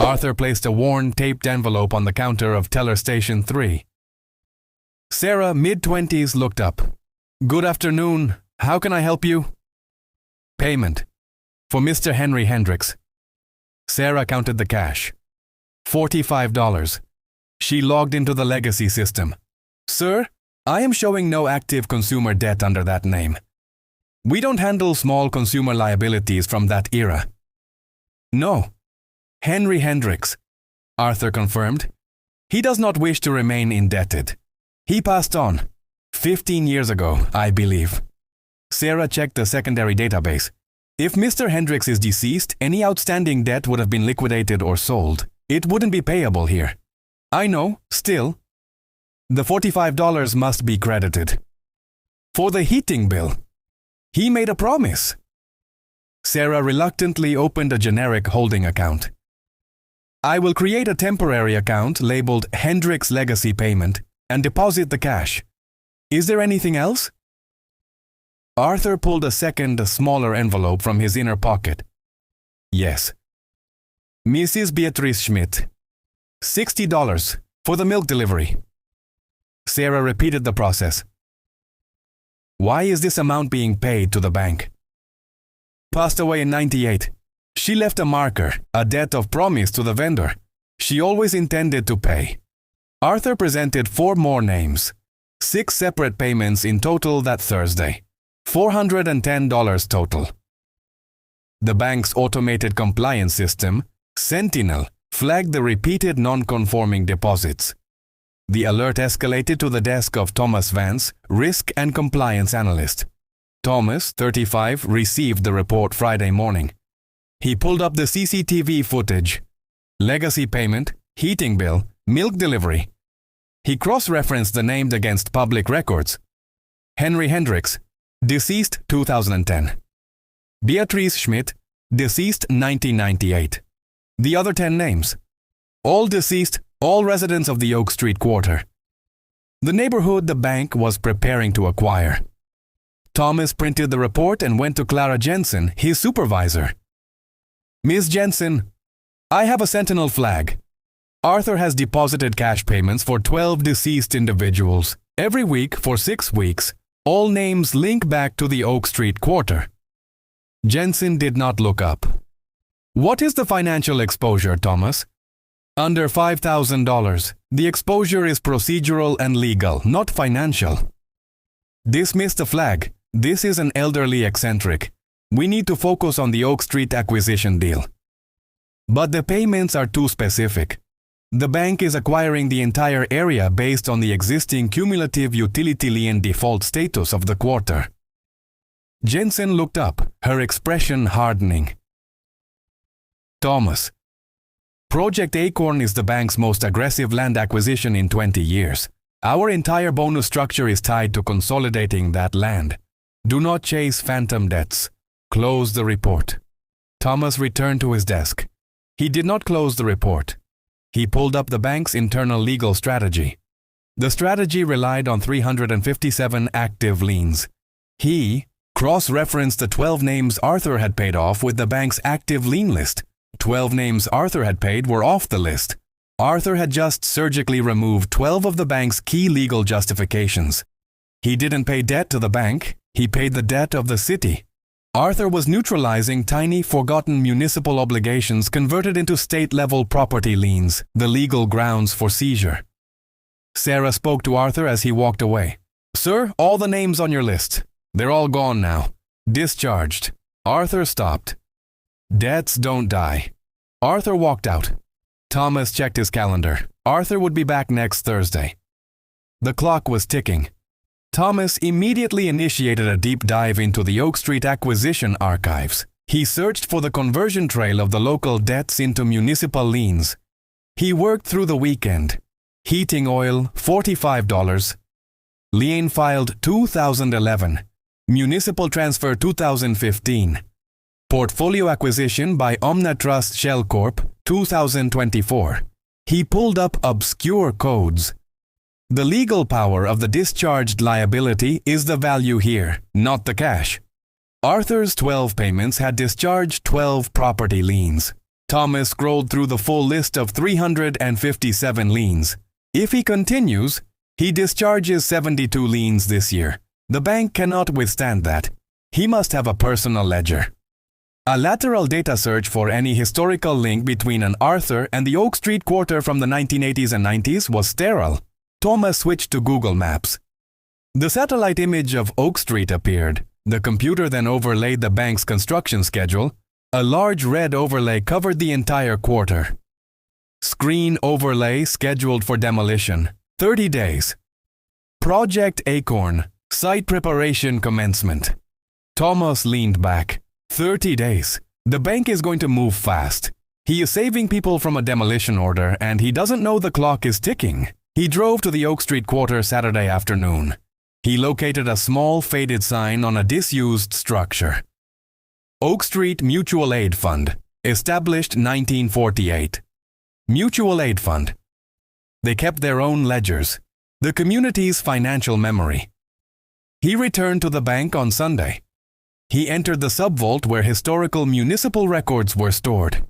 Arthur placed a worn, taped envelope on the counter of teller station 3. Sarah, mid-20s, looked up. "Good afternoon. How can I help you?" "Payment. For Mr. Henry Hendricks." Sarah counted the cash. $45. She logged into the legacy system. "Sir, I am showing no active consumer debt under that name. We don't handle small consumer liabilities from that era." "No. Henry Hendricks," Arthur confirmed. "He does not wish to remain indebted. He passed on 15 years ago, I believe." Sarah checked the secondary database. If Mr. Hendricks is deceased, any outstanding debt would have been liquidated or sold. It wouldn't be payable here. "I know, still. The $45 must be credited." "For the heating bill. He made a promise." Sarah reluctantly opened a generic holding account. "I will create a temporary account labeled Hendricks Legacy Payment and deposit the cash. Is there anything else?" Arthur pulled a second, smaller envelope from his inner pocket. "Yes. Mrs. Beatrice Schmidt. $60 for the milk delivery." Sarah repeated the process. "Why is this amount being paid to the bank?" "Passed away in '98. She left a marker, a debt of promise to the vendor. She always intended to pay." Arthur presented 4 more names. 6 separate payments in total that Thursday. $410 total. The bank's automated compliance system, Sentinel, flagged the repeated non-conforming deposits. The alert escalated to the desk of Thomas Vance, risk and compliance analyst. Thomas, 35, received the report Friday morning. He pulled up the CCTV footage. Legacy payment, heating bill, milk delivery. He cross-referenced the named against public records. Henry Hendricks, deceased 2010. Beatrice Schmidt, deceased 1998. The other 10 names. All deceased, all residents of the Oak Street quarter. The neighborhood the bank was preparing to acquire. Thomas printed the report and went to Clara Jensen, his supervisor. "Ms. Jensen, I have a Sentinel flag. Arthur has deposited cash payments for 12 deceased individuals. Every week for 6 weeks, all names link back to the Oak Street quarter." Jensen did not look up. "What is the financial exposure, Thomas?" "Under $5,000. The exposure is procedural and legal, not financial." "Dismiss the flag. This is an elderly eccentric. We need to focus on the Oak Street acquisition deal." "But the payments are too specific. The bank is acquiring the entire area based on the existing cumulative utility lien default status of the quarter." Jensen looked up, her expression hardening. "Thomas, Project Acorn is the bank's most aggressive land acquisition in 20 years. Our entire bonus structure is tied to consolidating that land. Do not chase phantom debts. Close the report." Thomas returned to his desk. He did not close the report. He pulled up the bank's internal legal strategy. The strategy relied on 357 active liens. He cross-referenced the 12 names Arthur had paid off with the bank's active lien list. 12 names Arthur had paid were off the list. Arthur had just surgically removed 12 of the bank's key legal justifications. He didn't pay debt to the bank, he paid the debt of the city. Arthur was neutralizing tiny, forgotten municipal obligations converted into state-level property liens, the legal grounds for seizure. Sarah spoke to Arthur as he walked away. "Sir, all the names on your list. They're all gone now. Discharged." Arthur stopped. "Debts don't die." Arthur walked out. Thomas checked his calendar. Arthur would be back next Thursday. The clock was ticking. Thomas immediately initiated a deep dive into the Oak Street acquisition archives. He searched for the conversion trail of the local debts into municipal liens. He worked through the weekend. Heating oil, $45. Lien filed 2011. Municipal transfer 2015. Portfolio acquisition by Omnatrust Shell Corp. 2024. He pulled up obscure codes. The legal power of the discharged liability is the value here, not the cash. Arthur's 12 payments had discharged 12 property liens. Thomas scrolled through the full list of 357 liens. If he continues, he discharges 72 liens this year. The bank cannot withstand that. He must have a personal ledger. A lateral data search for any historical link between an Arthur and the Oak Street quarter from the 1980s and 90s was sterile. Thomas switched to Google Maps. The satellite image of Oak Street appeared. The computer then overlaid the bank's construction schedule. A large red overlay covered the entire quarter. Screen overlay scheduled for demolition. 30 days. Project Acorn. Site preparation commencement. Thomas leaned back. 30 days. The bank is going to move fast. He is saving people from a demolition order and he doesn't know the clock is ticking. He drove to the Oak Street quarter Saturday afternoon. He located a small faded sign on a disused structure. Oak Street Mutual Aid Fund, established 1948. Mutual Aid Fund. They kept their own ledgers, the community's financial memory. He returned to the bank on Sunday. He entered the subvault where historical municipal records were stored.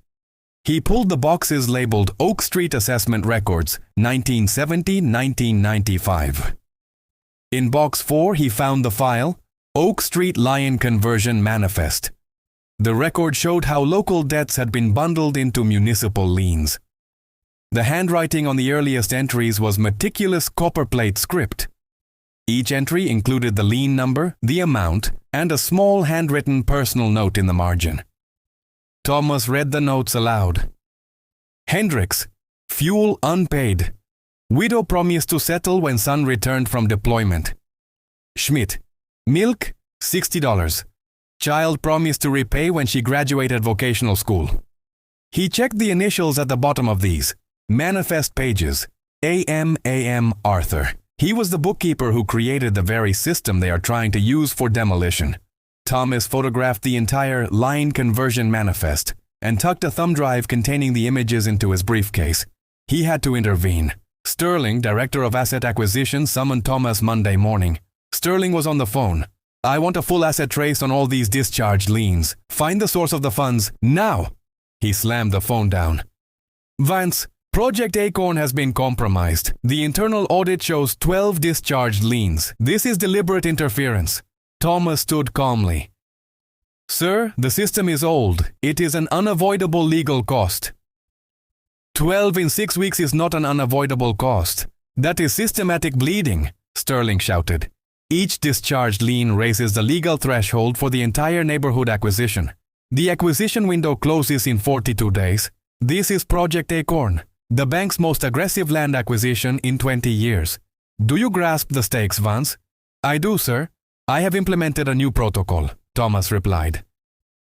He pulled the boxes labeled Oak Street Assessment Records, 1970-1995. In Box 4, he found the file, Oak Street Lion Conversion Manifest. The record showed how local debts had been bundled into municipal liens. The handwriting on the earliest entries was meticulous copperplate script. Each entry included the lien number, the amount, and a small handwritten personal note in the margin. Thomas read the notes aloud. Hendricks, fuel unpaid. Widow promised to settle when son returned from deployment. Schmidt, milk, $60. Child promised to repay when she graduated vocational school. He checked the initials at the bottom of these. Manifest pages. A.M. Arthur. He was the bookkeeper who created the very system they are trying to use for demolition. Thomas photographed the entire line conversion manifest and tucked a thumb drive containing the images into his briefcase. He had to intervene. Sterling, director of asset acquisition, summoned Thomas Monday morning. Sterling was on the phone. I want a full asset trace on all these discharged liens. Find the source of the funds, now! He slammed the phone down. Vance, Project Acorn has been compromised. The internal audit shows 12 discharged liens. This is deliberate interference. Thomas stood calmly. Sir, the system is old. It is an unavoidable legal cost. 12 in 6 weeks is not an unavoidable cost. That is systematic bleeding, Sterling shouted. Each discharged lien raises the legal threshold for the entire neighborhood acquisition. The acquisition window closes in 42 days. This is Project Acorn, the bank's most aggressive land acquisition in 20 years. Do you grasp the stakes, Vance? I do, sir. I have implemented a new protocol, Thomas replied.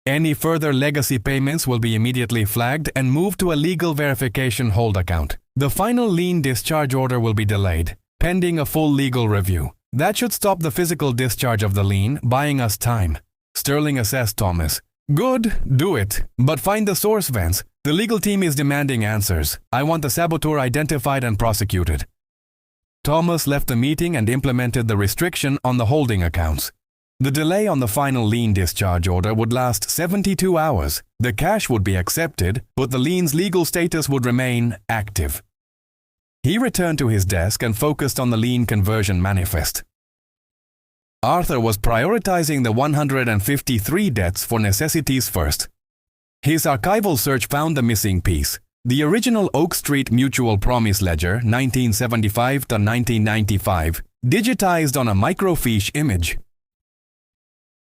Any further legacy payments will be immediately flagged and moved to a legal verification hold account. The final lien discharge order will be delayed, pending a full legal review. That should stop the physical discharge of the lien, buying us time. Sterling assessed Thomas. Good, do it. But find the source, Vance. The legal team is demanding answers. I want the saboteur identified and prosecuted. Thomas left the meeting and implemented the restriction on the holding accounts. The delay on the final lien discharge order would last 72 hours. The cash would be accepted, but the lien's legal status would remain active. He returned to his desk and focused on the lien conversion manifest. Arthur was prioritizing the 153 debts for necessities first. His archival search found the missing piece, the original Oak Street Mutual Promise Ledger 1975 to 1995, digitized on a microfiche image.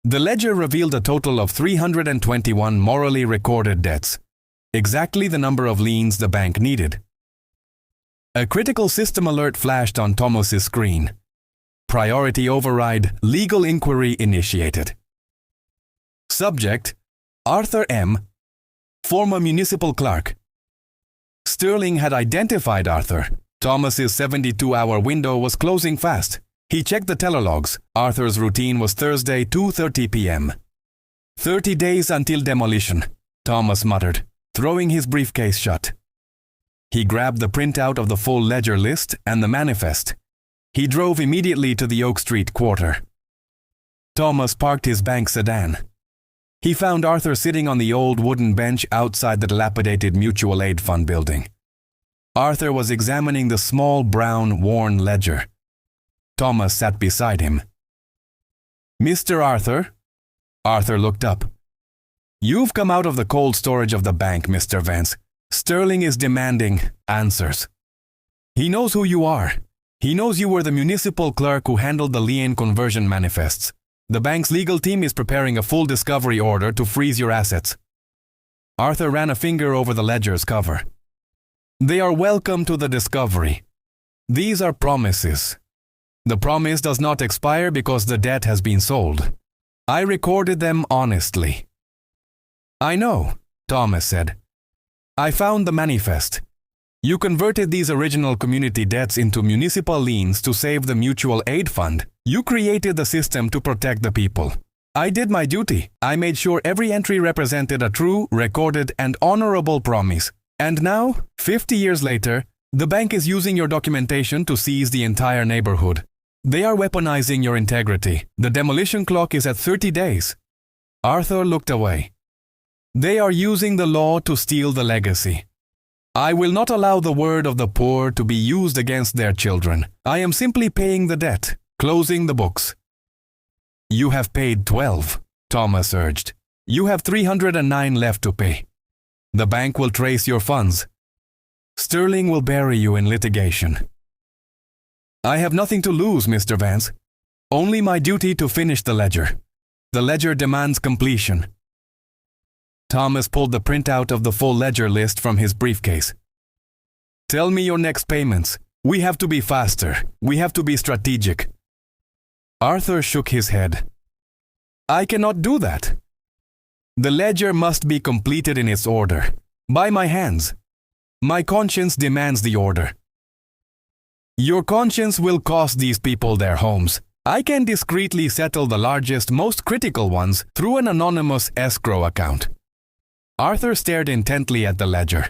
The ledger revealed a total of 321 morally recorded debts, exactly the number of liens the bank needed. A critical system alert flashed on Thomas's screen. Priority override, legal inquiry initiated. Subject, Arthur M., former municipal clerk. Sterling had identified Arthur. Thomas's 72-hour window was closing fast. He checked the teller logs. Arthur's routine was Thursday, 2:30 p.m. 30 days until demolition, Thomas muttered, throwing his briefcase shut. He grabbed the printout of the full ledger list and the manifest. He drove immediately to the Oak Street quarter. Thomas parked his bank sedan. He found Arthur sitting on the old wooden bench outside the dilapidated mutual aid fund building. Arthur was examining the small, brown, worn ledger. Thomas sat beside him. "Mr. Arthur?" Arthur looked up. "You've come out of the cold storage of the bank, Mr. Vance. Sterling is demanding answers. He knows who you are. He knows you were the municipal clerk who handled the lien conversion manifests. The bank's legal team is preparing a full discovery order to freeze your assets." Arthur ran a finger over the ledger's cover. "They are welcome to the discovery. These are promises. The promise does not expire because the debt has been sold. I recorded them honestly." "I know," Thomas said. "I found the manifest. You converted these original community debts into municipal liens to save the mutual aid fund. You created the system to protect the people. I did my duty. I made sure every entry represented a true, recorded, and honorable promise. And now, 50 years later, the bank is using your documentation to seize the entire neighborhood. They are weaponizing your integrity. The demolition clock is at 30 days. Arthur looked away. "They are using the law to steal the legacy. I will not allow the word of the poor to be used against their children. I am simply paying the debt, closing the books." "You have paid 12, Thomas urged. "You have 309 left to pay. The bank will trace your funds. Sterling will bury you in litigation." "I have nothing to lose, Mr. Vance. Only my duty to finish the ledger. The ledger demands completion." Thomas pulled the printout of the full ledger list from his briefcase. "Tell me your next payments. We have to be faster. We have to be strategic." Arthur shook his head. "I cannot do that. The ledger must be completed in its order, by my hands. My conscience demands the order." "Your conscience will cost these people their homes. I can discreetly settle the largest, most critical ones through an anonymous escrow account." Arthur stared intently at the ledger.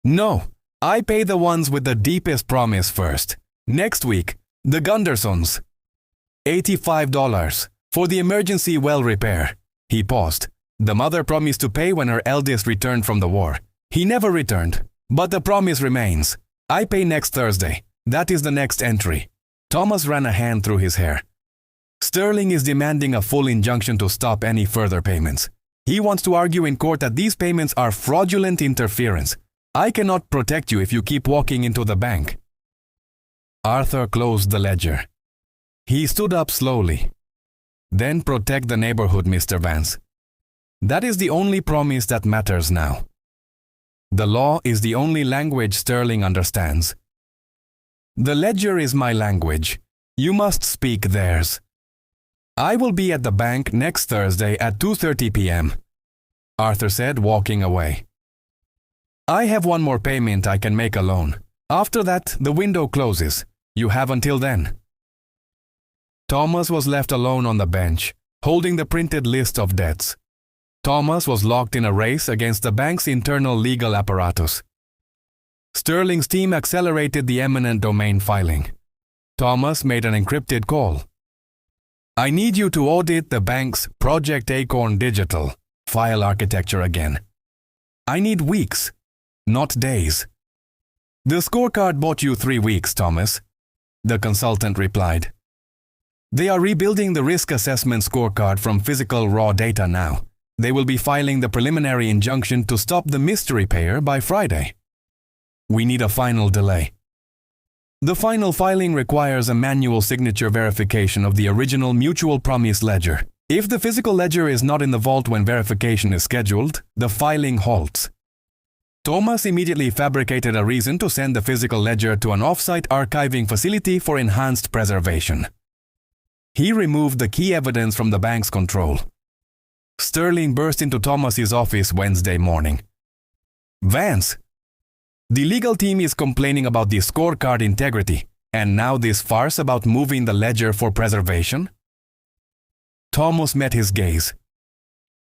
"No, I pay the ones with the deepest promise first. Next week, the Gundersons. $85 for the emergency well repair." He paused. The mother promised to pay when her eldest returned from the war. He never returned, but the promise remains. "I pay next Thursday. That is the next entry." Thomas ran a hand through his hair. "Sterling is demanding a full injunction to stop any further payments. He wants to argue in court that these payments are fraudulent interference. I cannot protect you if you keep walking into the bank." Arthur closed the ledger. He stood up slowly. "Then protect the neighborhood, Mr. Vance. That is the only promise that matters now. The law is the only language Sterling understands. The ledger is my language. You must speak theirs. I will be at the bank next Thursday at 2:30 p.m., Arthur said, walking away. "I have one more payment I can make alone. After that, the window closes. You have until then." Thomas was left alone on the bench, holding the printed list of debts. Thomas was locked in a race against the bank's internal legal apparatus. Sterling's team accelerated the eminent domain filing. Thomas made an encrypted call. "I need you to audit the bank's Project Acorn Digital file architecture again. I need weeks, not days." "The scorecard bought you 3 weeks, Thomas," the consultant replied. "They are rebuilding the risk assessment scorecard from physical raw data now. They will be filing the preliminary injunction to stop the mystery payer by Friday. We need a final delay. The final filing requires a manual signature verification of the original mutual promise ledger. If the physical ledger is not in the vault when verification is scheduled, the filing halts." Thomas immediately fabricated a reason to send the physical ledger to an off-site archiving facility for enhanced preservation. He removed the key evidence from the bank's control. Sterling burst into Thomas's office Wednesday morning. "Vance, the legal team is complaining about the scorecard integrity, and now this farce about moving the ledger for preservation?" Thomas met his gaze.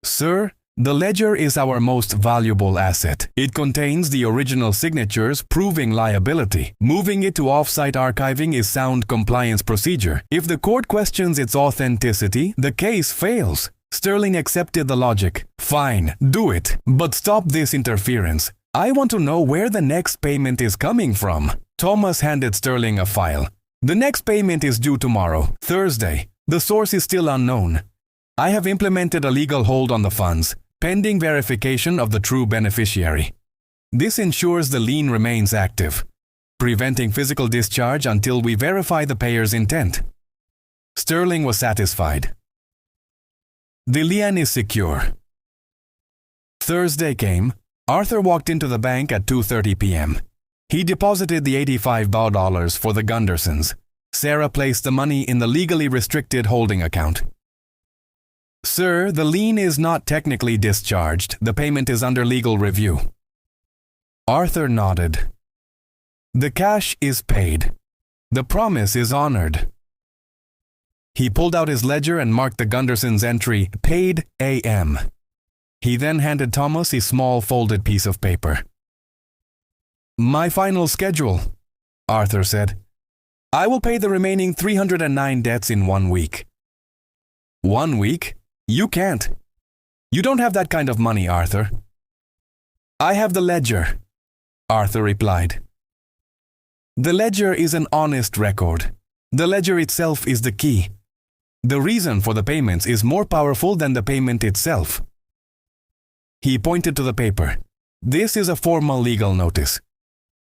"Sir, the ledger is our most valuable asset. It contains the original signatures proving liability. Moving it to off-site archiving is sound compliance procedure. If the court questions its authenticity, the case fails. Sterling accepted the logic. Fine, do it, but stop this interference. I want to know where the next payment is coming from. Thomas handed Sterling a file. The next payment is due tomorrow, Thursday. The source is still unknown. I have implemented a legal hold on the funds, pending verification of the true beneficiary. This ensures the lien remains active, preventing physical discharge until we verify the payer's intent. Sterling was satisfied. The lien is secure. Thursday came. Arthur walked into the bank at 2:30 p.m. He deposited the $85 for the Gundersons. Sarah placed the money in the legally restricted holding account. Sir, the lien is not technically discharged. The payment is under legal review. Arthur nodded. The cash is paid. The promise is honored. He pulled out his ledger and marked the Gundersons' entry, paid AM. He then handed Thomas a small folded piece of paper. My final schedule, Arthur said. I will pay the remaining 309 debts in 1 week. 1 week? You can't. You don't have that kind of money, Arthur. I have the ledger, Arthur replied. The ledger is an honest record. The ledger itself is the key. The reason for the payments is more powerful than the payment itself. He pointed to the paper. This is a formal legal notice.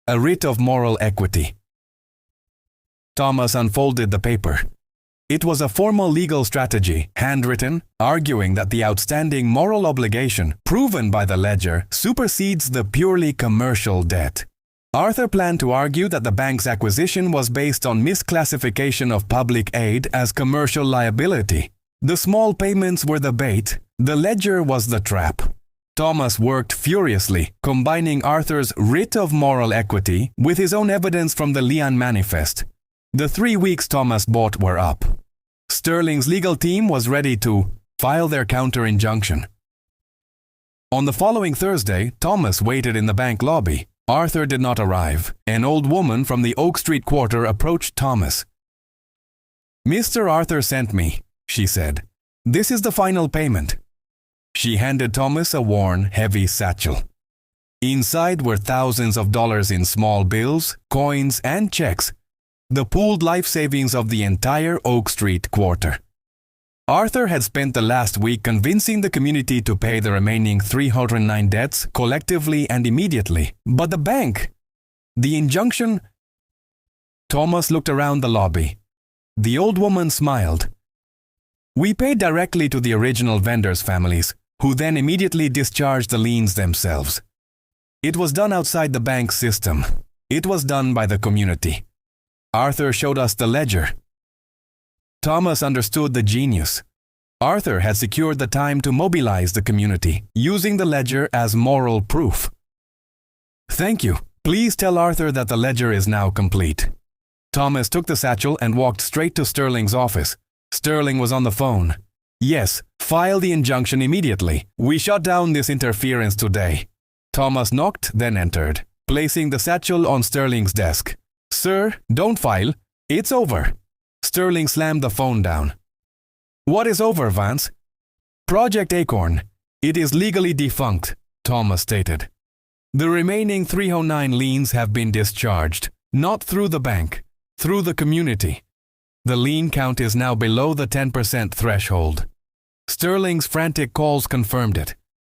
A writ of moral equity. Thomas unfolded the paper. It was a formal legal strategy, handwritten, arguing that the outstanding moral obligation, proven by the ledger, supersedes the purely commercial debt. Arthur planned to argue that the bank's acquisition was based on misclassification of public aid as commercial liability. The small payments were the bait, the ledger was the trap. Thomas worked furiously, combining Arthur's writ of moral equity with his own evidence from the lien manifest. The 3 weeks Thomas bought were up. Sterling's legal team was ready to file their counter-injunction. On the following Thursday, Thomas waited in the bank lobby. Arthur did not arrive. An old woman from the Oak Street quarter approached Thomas. Mr. Arthur sent me, she said. This is the final payment. She handed Thomas a worn, heavy satchel. Inside were thousands of dollars in small bills, coins, and checks, the pooled life savings of the entire Oak Street quarter. Arthur had spent the last week convincing the community to pay the remaining 309 debts collectively and immediately. But the bank, the injunction... Thomas looked around the lobby. The old woman smiled. We paid directly to the original vendors' families, who then immediately discharged the liens themselves. It was done outside the bank's system. It was done by the community. Arthur showed us the ledger. Thomas understood the genius. Arthur had secured the time to mobilize the community, using the ledger as moral proof. Thank you. Please tell Arthur that the ledger is now complete. Thomas took the satchel and walked straight to Sterling's office. Sterling was on the phone. Yes, file the injunction immediately. We shut down this interference today. Thomas knocked, then entered, placing the satchel on Sterling's desk. Sir, don't file. It's over. Sterling slammed the phone down. What is over, Vance? Project Acorn. It is legally defunct, Thomas stated. The remaining 309 liens have been discharged, not through the bank, through the community. The lien count is now below the 10% threshold. Sterling's frantic calls confirmed it.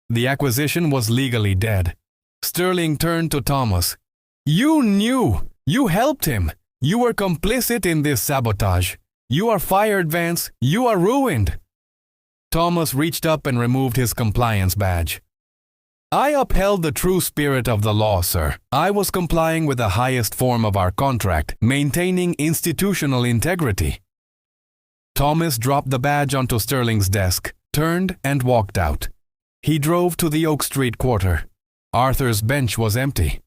The acquisition was legally dead. Sterling turned to Thomas. You knew! You helped him! You were complicit in this sabotage. You are fired, Vance. You are ruined. Thomas reached up and removed his compliance badge. I upheld the true spirit of the law, sir. I was complying with the highest form of our contract, maintaining institutional integrity. Thomas dropped the badge onto Sterling's desk, turned and walked out. He drove to the Oak Street quarter. Arthur's bench was empty.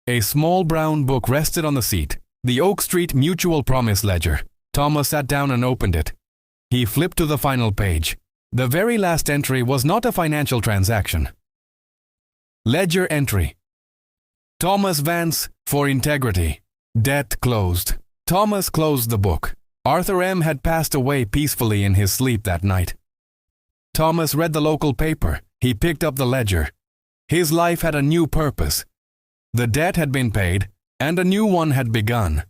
A small brown book rested on the seat, the Oak Street Mutual Promise Ledger. Thomas sat down and opened it. He flipped to the final page. The very last entry was not a financial transaction. Ledger entry. Thomas Vance, for integrity. Debt closed. Thomas closed the book. Arthur M. had passed away peacefully in his sleep that night. Thomas read the local paper. He picked up the ledger. His life had a new purpose. The debt had been paid, and a new one had begun.